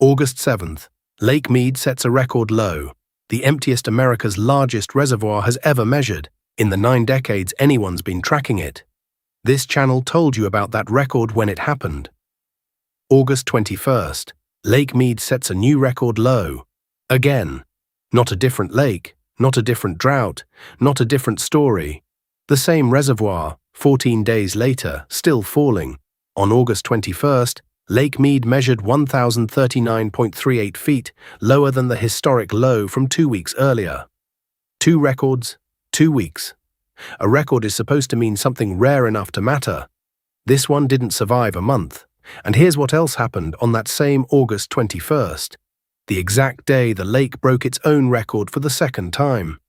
August 7th, Lake Mead sets a record low, the emptiest America's largest reservoir has ever measured, in the 9 decades anyone's been tracking it. This channel told you about that record when it happened. August 21st, Lake Mead sets a new record low. Again. Not a different lake, not a different drought, not a different story. The same reservoir, 14 days later, still falling. On August 21st, Lake Mead measured 1,039.38 feet, lower than the historic low from 2 weeks earlier. 2 records, 2 weeks. A record is supposed to mean something rare enough to matter. This one didn't survive a month. And here's what else happened on that same August 21st, the exact day the lake broke its own record for the second time.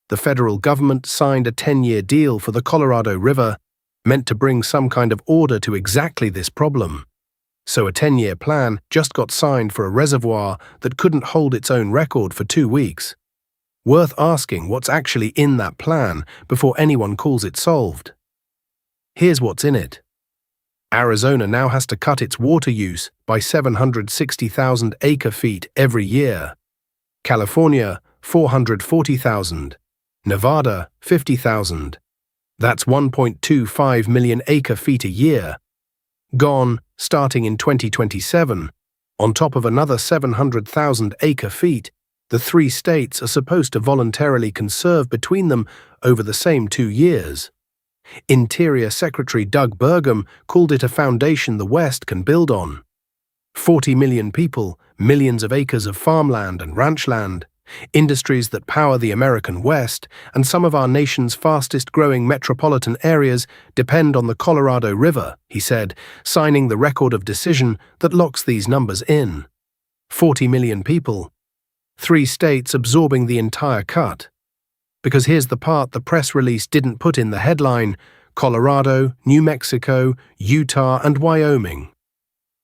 The federal government signed a 10-year deal for the Colorado River, meant to bring some kind of order to exactly this problem. So a 10-year plan just got signed for a reservoir that couldn't hold its own record for 2 weeks. Worth asking what's actually in that plan before anyone calls it solved. Here's what's in it. Arizona now has to cut its water use by 760,000 acre-feet every year. California, 440,000. Nevada, 50,000. That's 1.25 million acre-feet a year. Gone, starting in 2027. On top of another 700,000 acre-feet, the 3 states are supposed to voluntarily conserve between them over the same 2 years. Interior Secretary Doug Burgum called it a foundation the West can build on. 40 million people, millions of acres of farmland and ranch land, industries that power the American West, and some of our nation's fastest-growing metropolitan areas depend on the Colorado River, he said, signing the record of decision that locks these numbers in. 40 million people. 3 states absorbing the entire cut. Because here's the part the press release didn't put in the headline: Colorado, New Mexico, Utah, and Wyoming.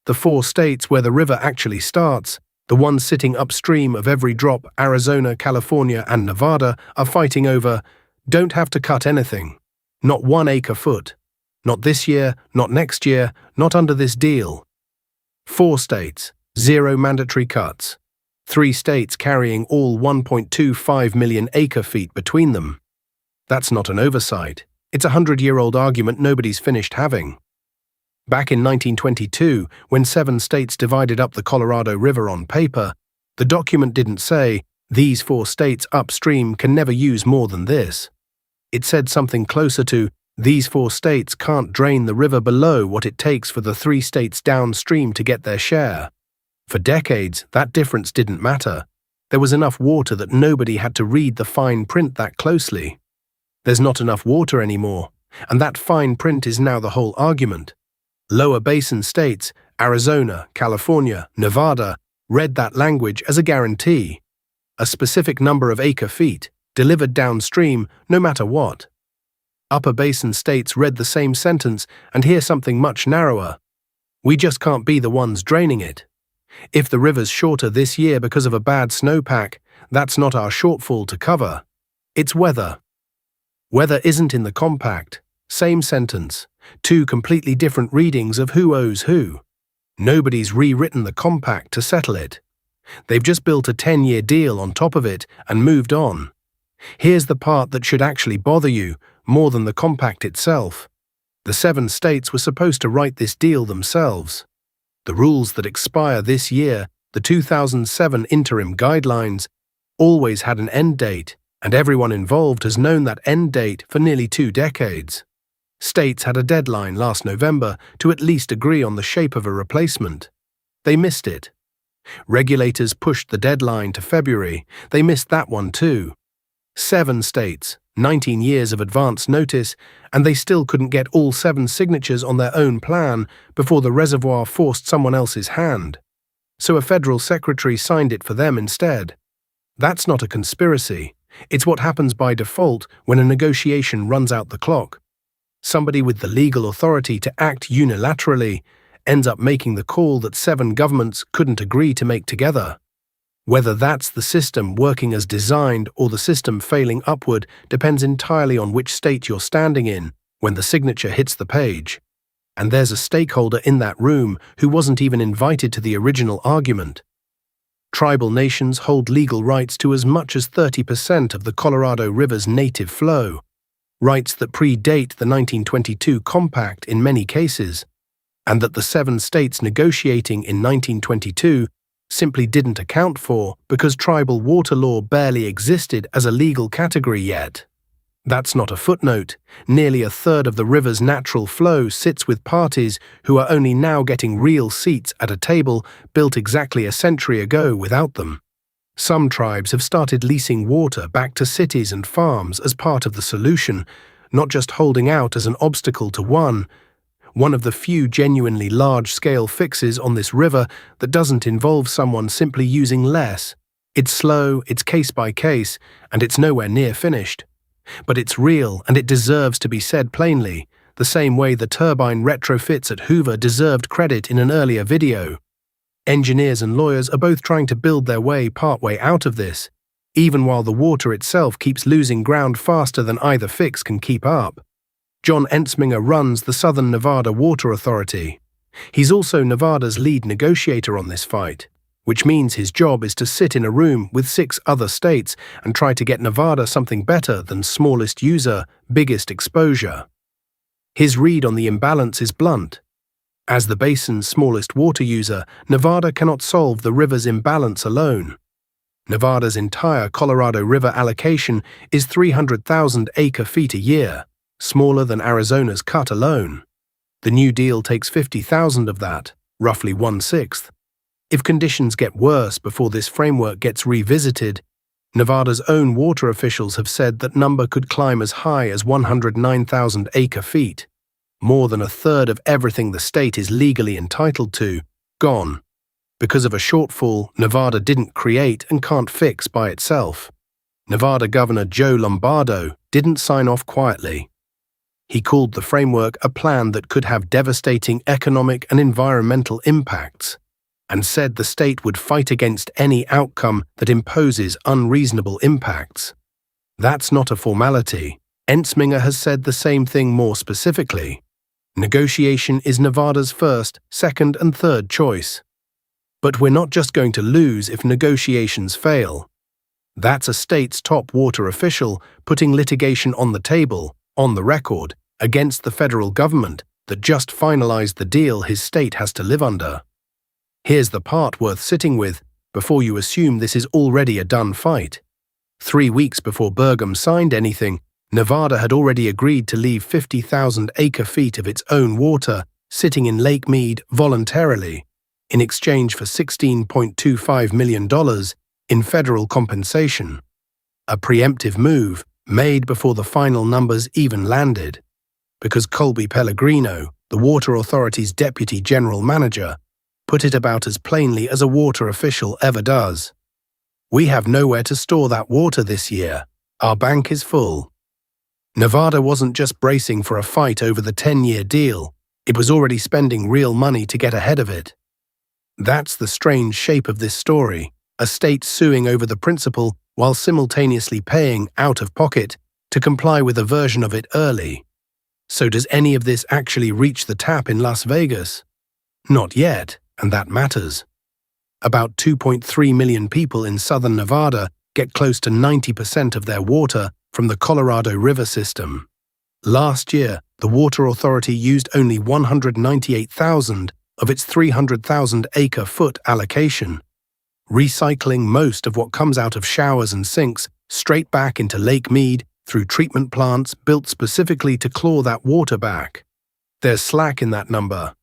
The 4 states where the river actually starts, the ones sitting upstream of every drop Arizona, California, and Nevada are fighting over, don't have to cut anything. Not 1 acre-foot. Not this year, not next year, not under this deal. 4 states, 0 mandatory cuts. 3 states carrying all 1.25 million acre-feet between them. That's not an oversight. It's a 100-year-old argument nobody's finished having. Back in 1922, when 7 states divided up the Colorado River on paper, the document didn't say, these 4 states upstream can never use more than this. It said something closer to, these 4 states can't drain the river below what it takes for the 3 states downstream to get their share. For decades, that difference didn't matter. There was enough water that nobody had to read the fine print that closely. There's not enough water anymore, and that fine print is now the whole argument. Lower basin states, Arizona, California, Nevada, read that language as a guarantee. A specific number of acre-feet, delivered downstream, no matter what. Upper basin states read the same sentence and hear something much narrower. We just can't be the ones draining it. If the river's shorter this year because of a bad snowpack, that's not our shortfall to cover. It's weather. Weather isn't in the compact. Same sentence. 2 completely different readings of who owes who. Nobody's rewritten the compact to settle it. They've just built a 10-year deal on top of it and moved on. Here's the part that should actually bother you, more than the compact itself. The 7 states were supposed to write this deal themselves. The rules that expire this year, the 2007 interim guidelines, always had an end date, and everyone involved has known that end date for nearly 2 decades. States had a deadline last November to at least agree on the shape of a replacement. They missed it. Regulators pushed the deadline to February. They missed that one too. 7 states, 19 years of advance notice, and they still couldn't get all 7 signatures on their own plan before the reservoir forced someone else's hand. So a federal secretary signed it for them instead. That's not a conspiracy. It's what happens by default when a negotiation runs out the clock. Somebody with the legal authority to act unilaterally ends up making the call that 7 governments couldn't agree to make together. Whether that's the system working as designed or the system failing upward depends entirely on which state you're standing in when the signature hits the page. And there's a stakeholder in that room who wasn't even invited to the original argument. Tribal nations hold legal rights to as much as 30% of the Colorado River's native flow, rights that predate the 1922 Compact in many cases, and that the 7 states negotiating in 1922 simply didn't account for because tribal water law barely existed as a legal category yet. That's not a footnote. Nearly a third of the river's natural flow sits with parties who are only now getting real seats at a table built exactly a century ago without them. Some tribes have started leasing water back to cities and farms as part of the solution, not just holding out as an obstacle to one of the few genuinely large-scale fixes on this river that doesn't involve someone simply using less. It's slow, it's case by case, and it's nowhere near finished. But it's real, and it deserves to be said plainly, the same way the turbine retrofits at Hoover deserved credit in an earlier video. Engineers and lawyers are both trying to build their way partway out of this, even while the water itself keeps losing ground faster than either fix can keep up. John Ensminger runs the Southern Nevada Water Authority. He's also Nevada's lead negotiator on this fight, which means his job is to sit in a room with 6 other states and try to get Nevada something better than smallest user, biggest exposure. His read on the imbalance is blunt. As the basin's smallest water user, Nevada cannot solve the river's imbalance alone. Nevada's entire Colorado River allocation is 300,000 acre-feet a year, smaller than Arizona's cut alone. The new deal takes 50,000 of that, roughly 1/6. If conditions get worse before this framework gets revisited, Nevada's own water officials have said that number could climb as high as 109,000 acre-feet, more than a third of everything the state is legally entitled to, gone, because of a shortfall Nevada didn't create and can't fix by itself. Nevada Governor Joe Lombardo didn't sign off quietly. He called the framework a plan that could have devastating economic and environmental impacts, and said the state would fight against any outcome that imposes unreasonable impacts. That's not a formality. Ensminger has said the same thing more specifically. Negotiation is Nevada's first, second, and third choice. But we're not just going to lose if negotiations fail. That's a state's top water official putting litigation on the table, on the record, against the federal government that just finalized the deal his state has to live under. Here's the part worth sitting with before you assume this is already a done fight. 3 weeks before Burgum signed anything, Nevada had already agreed to leave 50,000 acre-feet of its own water sitting in Lake Mead voluntarily, in exchange for $16.25 million in federal compensation. A preemptive move made before the final numbers even landed, because Colby Pellegrino, the Water Authority's deputy general manager, put it about as plainly as a water official ever does. "We have nowhere to store that water this year. Our bank is full." Nevada wasn't just bracing for a fight over the 10-year deal, it was already spending real money to get ahead of it. That's the strange shape of this story, a state suing over the principle while simultaneously paying out of pocket to comply with a version of it early. So does any of this actually reach the tap in Las Vegas? Not yet, and that matters. About 2.3 million people in southern Nevada get close to 90% of their water from the Colorado River system. Last year, the Water Authority used only 198,000 of its 300,000 acre-foot allocation, recycling most of what comes out of showers and sinks straight back into Lake Mead through treatment plants built specifically to claw that water back. There's slack in that number.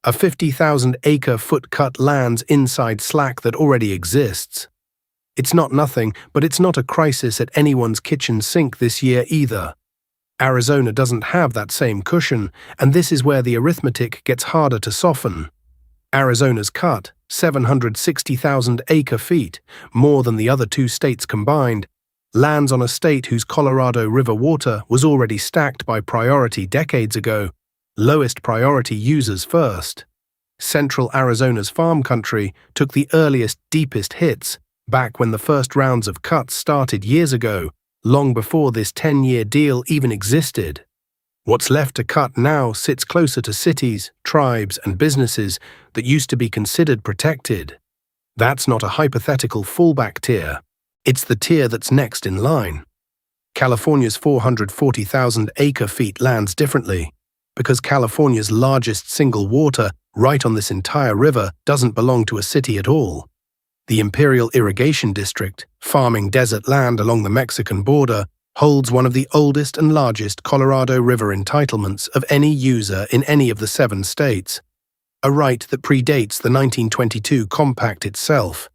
A 50,000 acre-foot cut lands inside slack that already exists. It's not nothing, but it's not a crisis at anyone's kitchen sink this year either. Arizona doesn't have that same cushion, and this is where the arithmetic gets harder to soften. Arizona's cut, 760,000 acre-feet, more than the other 2 states combined, lands on a state whose Colorado River water was already stacked by priority decades ago, lowest priority users first. Central Arizona's farm country took the earliest, deepest hits back when the first rounds of cuts started years ago, long before this 10-year deal even existed. What's left to cut now sits closer to cities, tribes, and businesses that used to be considered protected. That's not a hypothetical fallback tier. It's the tier that's next in line. California's 440,000 acre-feet lands differently, because California's largest single water, right on this entire river, doesn't belong to a city at all. The Imperial Irrigation District, farming desert land along the Mexican border, holds one of the oldest and largest Colorado River entitlements of any user in any of the 7 states, a right that predates the 1922 Compact itself,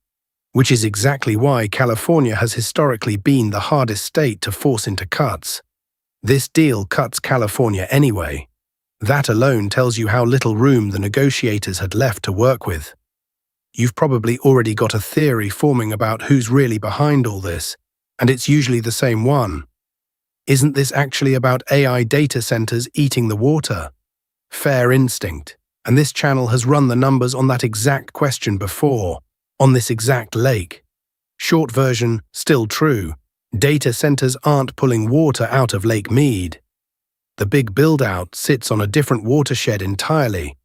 which is exactly why California has historically been the hardest state to force into cuts. This deal cuts California anyway. That alone tells you how little room the negotiators had left to work with. You've probably already got a theory forming about who's really behind all this, and it's usually the same one. Isn't this actually about AI data centers eating the water? Fair instinct, and this channel has run the numbers on that exact question before, on this exact lake. Short version, still true. Data centers aren't pulling water out of Lake Mead. The big build-out sits on a different watershed entirely,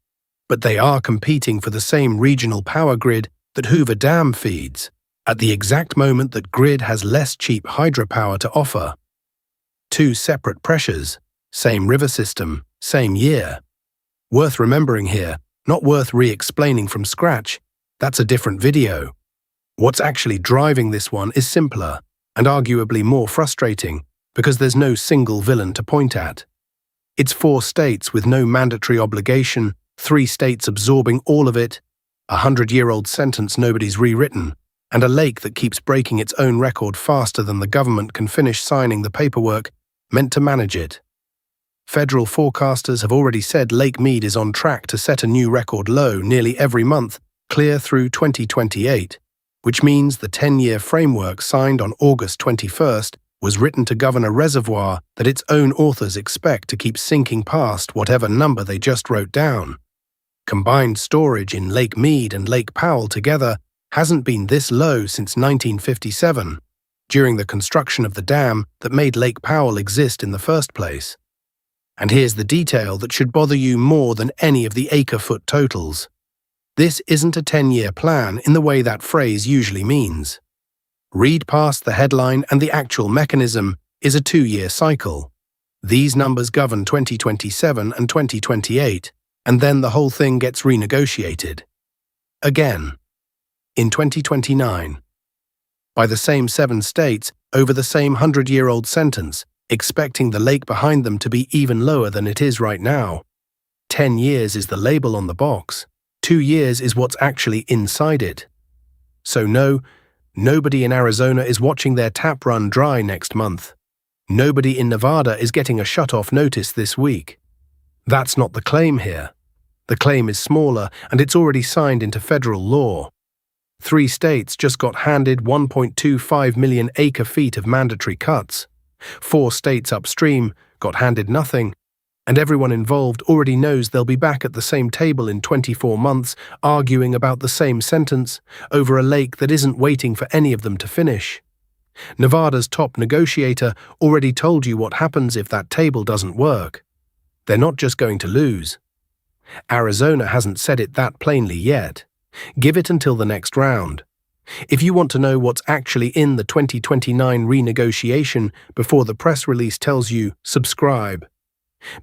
but they are competing for the same regional power grid that Hoover Dam feeds, at the exact moment that grid has less cheap hydropower to offer. 2 separate pressures, same river system, same year. Worth remembering here, not worth re-explaining from scratch. That's a different video. What's actually driving this one is simpler, and arguably more frustrating, because there's no single villain to point at. It's 4 states with no mandatory obligation, 3 states absorbing all of it, a 100-year-old sentence nobody's rewritten, and a lake that keeps breaking its own record faster than the government can finish signing the paperwork meant to manage it. Federal forecasters have already said Lake Mead is on track to set a new record low nearly every month, clear through 2028, which means the 10-year framework signed on August 21st was written to govern a reservoir that its own authors expect to keep sinking past whatever number they just wrote down. Combined storage in Lake Mead and Lake Powell together hasn't been this low since 1957, during the construction of the dam that made Lake Powell exist in the first place. And here's the detail that should bother you more than any of the acre-foot totals. This isn't a 10-year plan in the way that phrase usually means. Read past the headline and the actual mechanism is a 2-year cycle. These numbers govern 2027 and 2028, and then the whole thing gets renegotiated. Again, in 2029. By the same 7 states over the same 100-year-old sentence, expecting the lake behind them to be even lower than it is right now. 10 years is the label on the box. 2 years is what's actually inside it. So no, nobody in Arizona is watching their tap run dry next month. Nobody in Nevada is getting a shut-off notice this week. That's not the claim here. The claim is smaller, and it's already signed into federal law. 3 states just got handed 1.25 million acre-feet of mandatory cuts. 4 states upstream got handed nothing, and everyone involved already knows they'll be back at the same table in 24 months arguing about the same sentence over a lake that isn't waiting for any of them to finish. Nevada's top negotiator already told you what happens if that table doesn't work. They're not just going to lose. Arizona hasn't said it that plainly yet. Give it until the next round. If you want to know what's actually in the 2029 renegotiation before the press release tells you, subscribe.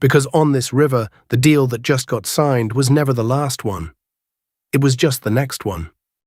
Because on this river, the deal that just got signed was never the last one. It was just the next one.